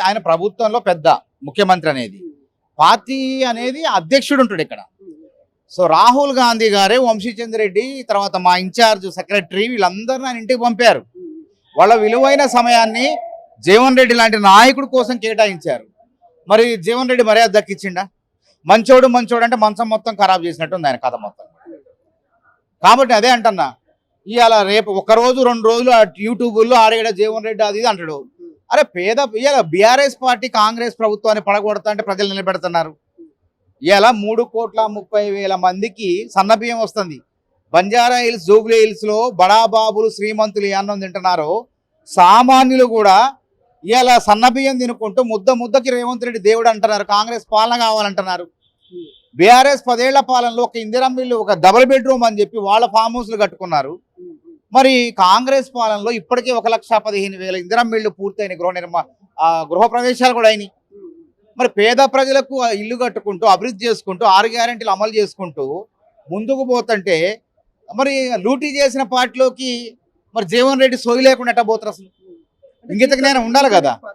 ఆయన ప్రభుత్వంలో పెద్ద ముఖ్యమంత్రి అనేది, పార్టీ అనేది అధ్యక్షుడు ఉంటాడు ఇక్కడ. సో రాహుల్ గాంధీ గారే వంశీచంద్ర రెడ్డి తర్వాత మా ఇన్ఛార్జ్ సెక్రటరీ వీళ్ళందరినీ ఆయన ఇంటికి పంపారు. వాళ్ళ విలువైన సమయాన్ని జీవన్ రెడ్డి లాంటి నాయకుడి కోసం కేటాయించారు. మరి జీవన్ రెడ్డి మర్యాద దక్కించిండా? మంచోడు అంటే మంచం మొత్తం ఖరాబ్ చేసినట్టు ఉంది ఆయన కథ మొత్తం. కాబట్టి అదే అంటున్నా, ఇవాళ రేపు ఒకరోజు 2 రోజులు యూట్యూబ్లో ఆడేడ జీవన్ రెడ్డి అది ఇది అంటాడు. అరే ఇవాళ బీఆర్ఎస్ పార్టీ కాంగ్రెస్ ప్రభుత్వాన్ని పడగొడతా అంటే ప్రజలు నిలబెడుతున్నారు. ఇవాళ 3,30,000 మందికి సన్నబియ్యం వస్తుంది. బంజారా హిల్స్ జూబ్లీ హిల్స్లో బడాబాబులు శ్రీమంతులు ఏ అన్నం తింటున్నారో సామాన్యులు కూడా ఇవాళ సన్నబియ్యం తినుకుంటూ ముద్దకి రేవంత్ రెడ్డి దేవుడు అంటున్నారు. కాంగ్రెస్ పాలన కావాలంటున్నారు. బీఆర్ఎస్ 10 ఏళ్ల పాలనలో ఒక ఇందిరమ్మ ఇల్లు, ఒక డబుల్ బెడ్రూమ్ అని చెప్పి వాళ్ళ ఫామ్ హౌస్లు కట్టుకున్నారు. మరి కాంగ్రెస్ పాలనలో ఇప్పటికే 1,15,000 ఇందిరమ్మ ఇళ్ళు పూర్తయిన గృహ ప్రవేశాలు కూడా అయినాయి. మరి పేద ప్రజలకు ఇల్లు కట్టుకుంటూ అభివృద్ధి చేసుకుంటూ 6 గ్యారెంటీలు అమలు చేసుకుంటూ ముందుకు పోతుంటే మరి లూటీ చేసిన పార్టీలోకి మరి జీవన్ రెడ్డి సోయి లేకుండా ఎట్ట పోతారు? అసలు ఇంగిత జ్ఞానం ఉండాలి కదా.